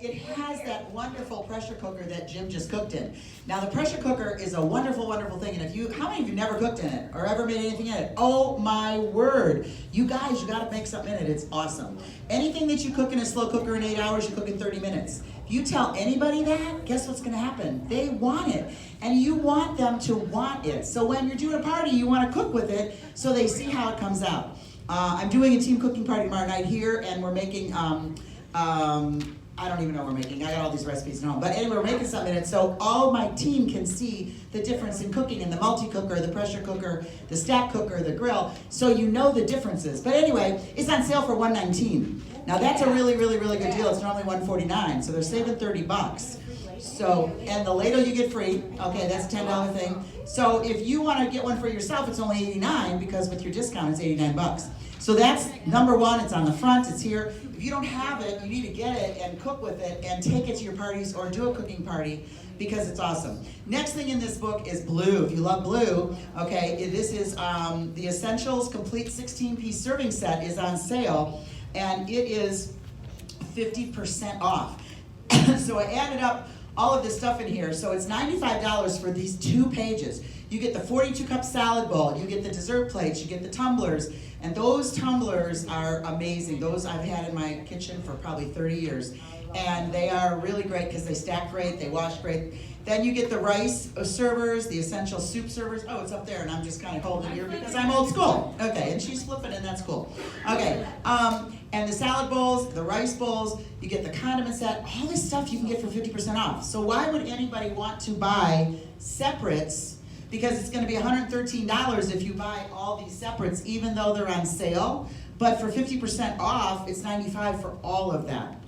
it has that wonderful pressure cooker that Jim just cooked in. Now the pressure cooker is a wonderful, wonderful thing, and how many of you never cooked in it or ever made anything in it? Oh my word. You guys, you gotta make something in it, it's awesome. Anything that you cook in a slow cooker in 8 hours, you cook in 30 minutes. If you tell anybody that, guess what's gonna happen? They want it, and you want them to want it. So when you're doing a party, you wanna cook with it so they see how it comes out. I'm doing a team cooking party tomorrow night here, and we're making, I don't even know what we're making. I got all these recipes at home. But anyway, we're making something in it so all my team can see the difference in cooking in the multi-cooker, the pressure cooker, the stack cooker, the grill, so you know the differences. But anyway, it's on sale for $119. Now that's a really, really, really good deal. It's normally $149, so they're saving $30. So, and the ladle you get free. Okay, that's a $10 thing. So if you want to get one for yourself, it's only $89 because with your discount, it's $89. So that's number one. It's on the front. It's here. If you don't have it, you need to get it and cook with it and take it to your parties or do a cooking party because it's awesome. Next thing in this book is Blue. If you love Blue, okay, this is the Essentials Complete 16-piece serving set is on sale, and it is 50% off. So I added up all of this stuff in here. So it's $95 for these 2 pages. You get the 42-cup salad bowl, you get the dessert plates, you get the tumblers, and those tumblers are amazing. Those I've had in my kitchen for probably 30 years. And they are really great because they stack great, they wash great. Then you get the rice servers, the essential soup servers. Oh, it's up there, and I'm just kind of holding it here because I'm old school. Okay, and she's flipping, and that's cool. Okay, and the salad bowls, the rice bowls, you get the condiment set. All this stuff you can get for 50% off. So why would anybody want to buy separates? Because it's going to be $113 if you buy all these separates, even though they're on sale. But for 50% off, it's $95 for all of that.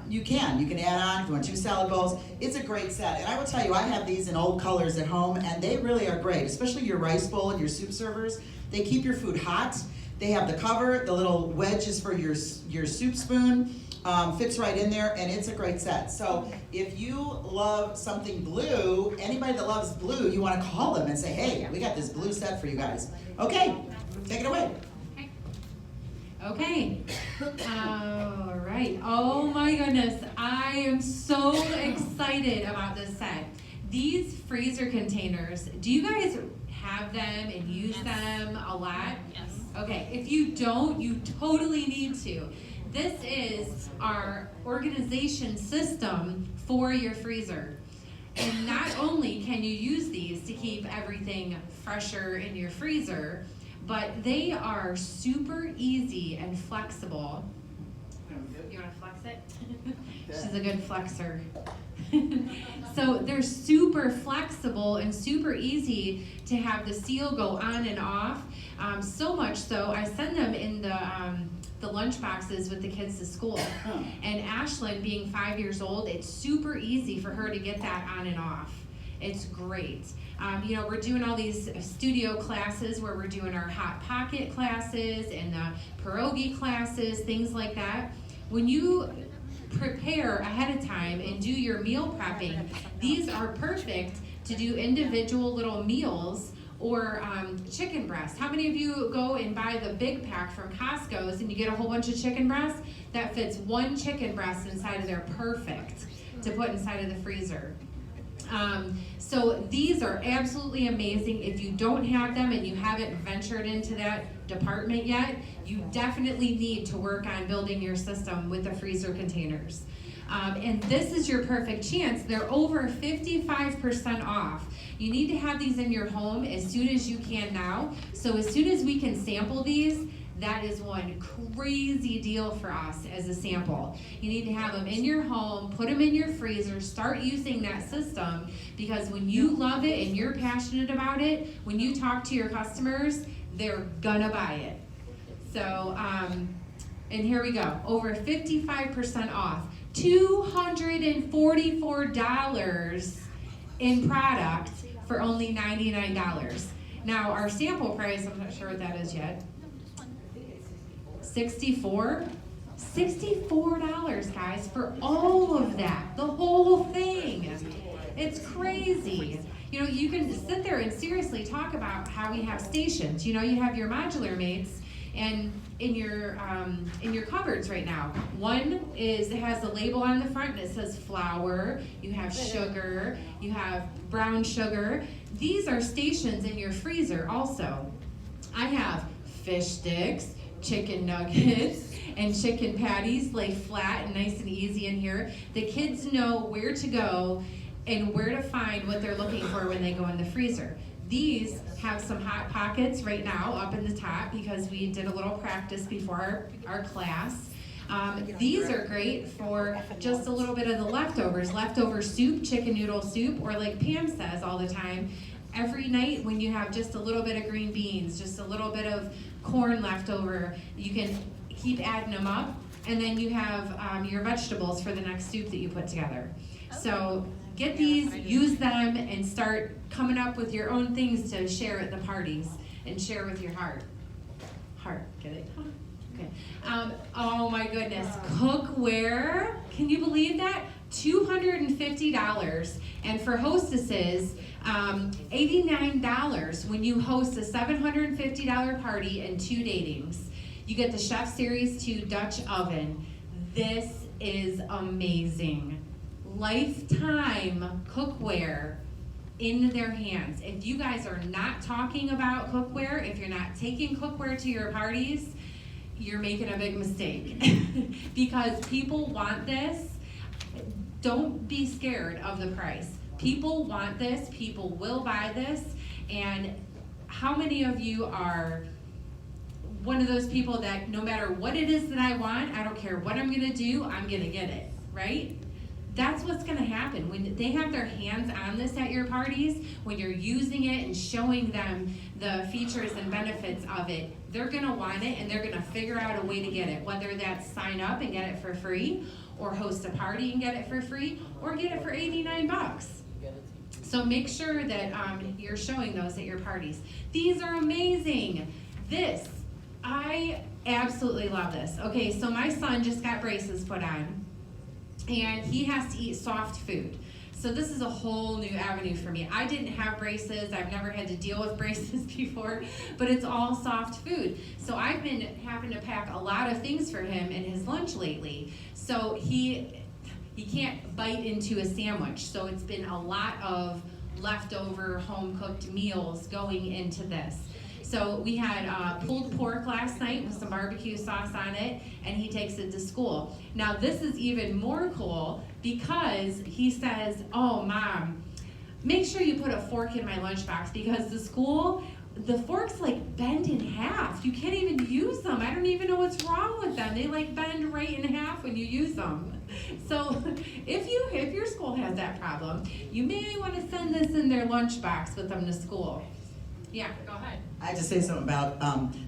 You can add on if you want 2 salad bowls. It's a great set. And I will tell you, I have these in old colors at home, and they really are great, especially your rice bowl and your soup servers. They keep your food hot. They have the cover, the little wedges for your soup spoon. Fits right in there, and it's a great set. So if you love something blue, anybody that loves blue, you want to call them and say, hey, we got this blue set for you guys. Okay, take it away. Okay. All right. Oh my goodness. I am so excited about this set. These freezer containers, do you guys have them and use them a lot? Yes. Okay. If you don't, you totally need to. This is our organization system for your freezer. And not only can you use these to keep everything fresher in your freezer, but they are super easy and flexible. You want to flex it? She's a good flexer. So they're super flexible and super easy to have the seal go on and off. So much so, I send them in the lunch boxes with the kids to school. And Ashlyn, being 5 years old, it's super easy for her to get that on and off. It's great. We're doing all these studio classes where we're doing our Hot Pocket classes and the pierogi classes, things like that. When you prepare ahead of time and do your meal prepping, these are perfect to do individual little meals or chicken breast. How many of you go and buy the big pack from Costco's and you get a whole bunch of chicken breast? That fits 1 chicken breast inside of there, perfect to put inside of the freezer. So these are absolutely amazing. If you don't have them and you haven't ventured into that department yet, you definitely need to work on building your system with the freezer containers. And this is your perfect chance. They're over 55% off. You need to have these in your home as soon as you can now. So as soon as we can sample these, that is one crazy deal for us as a sample. You need to have them in your home, put them in your freezer, start using that system, because when you love it and you're passionate about it, when you talk to your customers, they're gonna buy it. So, and here we go, over 55% off, $244 in product for only $99. Now our sample price, I'm not sure what that is yet. $64, guys, for all of that, the whole thing. It's crazy. You can sit there and seriously talk about how we have stations. You have your modular mates, and in your cupboards right now. One is, it has a label on the front and it says flour, you have sugar, you have brown sugar. These are stations in your freezer also. I have fish sticks, chicken nuggets, and chicken patties lay flat and nice and easy in here. The kids know where to go and where to find what they're looking for when they go in the freezer. These have some hot pockets right now up in the top because we did a little practice before our class. These are great for just a little bit of the leftover soup, chicken noodle soup, or like Pam says all the time, every night when you have just a little bit of green beans, just a little bit of corn left over, you can keep adding them up, and then you have your vegetables for the next soup that you put together. So get these, use them, and start coming up with your own things to share at the parties and share with your heart. Get it? Okay. Oh my goodness, cookware. Can you believe that? $250, and for hostesses, $89 when you host a $750 party and 2 datings. You get the Chef Series 2 Dutch oven. This is amazing. Lifetime cookware in their hands. If you guys are not talking about cookware, if you're not taking cookware to your parties, you're making a big mistake. Because people want this. Don't be scared of the price. People want this, people will buy this, and how many of you are one of those people that no matter what it is that I want, I don't care what I'm gonna do, I'm gonna get it, right? That's what's gonna happen. When they have their hands on this at your parties, when you're using it and showing them the features and benefits of it, they're gonna want it and they're gonna figure out a way to get it, whether that's sign up and get it for free, or host a party and get it for free, or get it for 89 bucks. So make sure that you're showing those at your parties. These are amazing. This, I absolutely love this. Okay, so my son just got braces put on, and he has to eat soft food. So this is a whole new avenue for me. I didn't have braces. I've never had to deal with braces before, but it's all soft food. So I've been having to pack a lot of things for him in his lunch lately. So he can't bite into a sandwich. So it's been a lot of leftover home-cooked meals going into this. So we had pulled pork last night with some barbecue sauce on it, and he takes it to school. Now this is even more cool because he says, "Oh, Mom, make sure you put a fork in my lunchbox because the forks like bend in half. You can't even use them. I don't even know what's wrong with them. They like bend right in half when you use them." So if your school has that problem, you may want to send this in their lunchbox with them to school. Yeah, go ahead. I have to say something about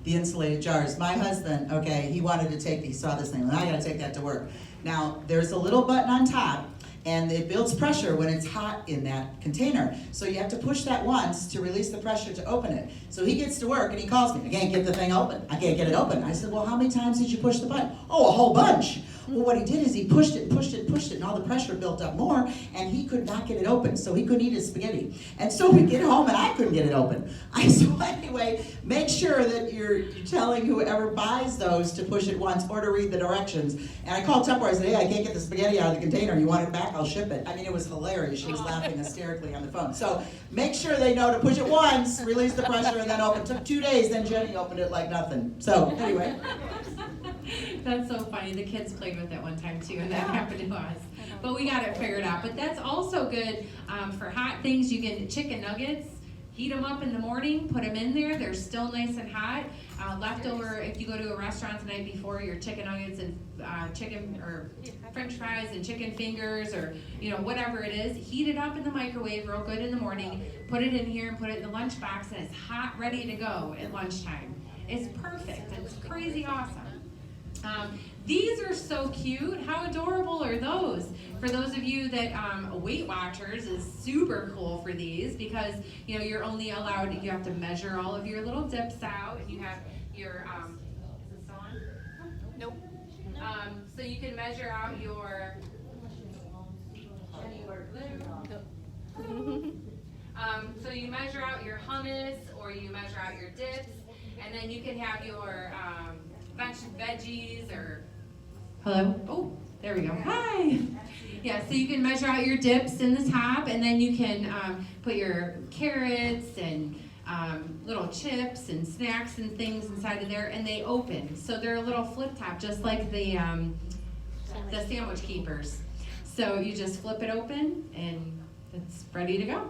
the insulated jars. My husband, okay, he wanted to take these, saw this thing, and I gotta take that to work. Now, there's a little button on top, and it builds pressure when it's hot in that container. So you have to push that once to release the pressure to open it. So he gets to work and he calls me, "I can't get the thing open. I can't get it open." I said, "Well, how many times did you push the button?" "Oh, a whole bunch." Well, what he did is he pushed it, and all the pressure built up more, and he could not get it open, so he couldn't eat his spaghetti. And so we get home, and I couldn't get it open. So anyway, make sure that you're telling whoever buys those to push it once or to read the directions. And I called Tupperware, I said, "Hey, I can't get the spaghetti out of the container. You want it back? I'll ship it." I mean, it was hilarious. She was laughing hysterically on the phone. So make sure they know to push it once, release the pressure, and then open. It took 2 days, then Jenny opened it like nothing. So anyway. That's so funny. The kids played with it one time too, and that happened to us. But we got it figured out. But that's also good for hot things. You get chicken nuggets, heat them up in the morning, put them in there. They're still nice and hot. Leftover, if you go to a restaurant the night before, your chicken nuggets and chicken or French fries and chicken fingers or whatever it is, heat it up in the microwave real good in the morning. Put it in here and put it in the lunchbox, and it's hot, ready to go at lunchtime. It's perfect. It's crazy awesome. These are so cute. How adorable are those? For those of you that Weight Watchers is super cool for these because you're only allowed, you have to measure all of your little dips out, and you have your is this on? Nope. So you can measure out your so you measure out your hummus or you measure out your dips. And then you can have your veggies or, hello? Oh, there we go. Hi. Yeah, so you can measure out your dips in the top, and then you can put your carrots and little chips and snacks and things inside of there, and they open. So they're a little flip top, just like the sandwich keepers. So you just flip it open, and it's ready to go.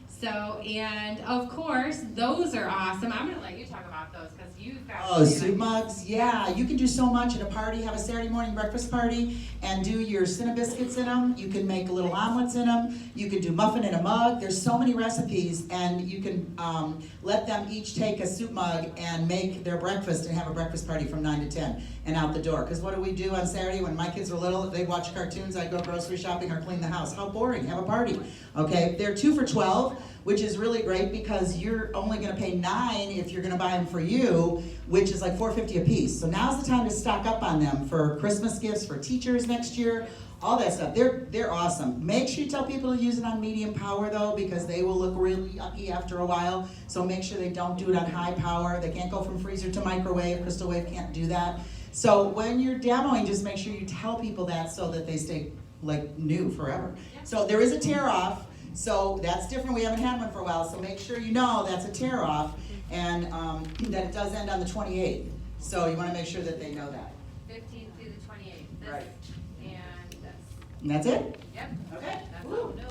So, and of course, those are awesome. I'm gonna let you talk about those because you've got. Oh, soup mugs, yeah. You can do so much at a party. Have a Saturday morning breakfast party and do your Cinnabiscuits in them. You can make little omelets in them. You can do muffin in a mug. There's so many recipes, and you can let them each take a soup mug and make their breakfast and have a breakfast party from 9 to 10 and out the door. Because what do we do on Saturday when my kids were little? They'd watch cartoons, I'd go grocery shopping or clean the house. How boring, have a party. Okay, they're 2 for $12, which is really great because you're only gonna pay $9 if you're gonna buy them for you, which is like $4.50 a piece. So now's the time to stock up on them for Christmas gifts, for teachers next year, all that stuff. They're awesome. Make sure you tell people to use it on medium power though, because they will look really yucky after a while. So make sure they don't do it on high power. They can't go from freezer to microwave. Crystal Wave can't do that. So when you're demoing, just make sure you tell people that so that they stay like new forever. So there is a tear off. So that's different. We haven't had one for a while. So make sure you know that's a tear off, and that it does end on the 28th. So you want to make sure that they know that. 15th through the 28th. This Right. and this. And that's it? Yep. Okay. That's Woo. all. No.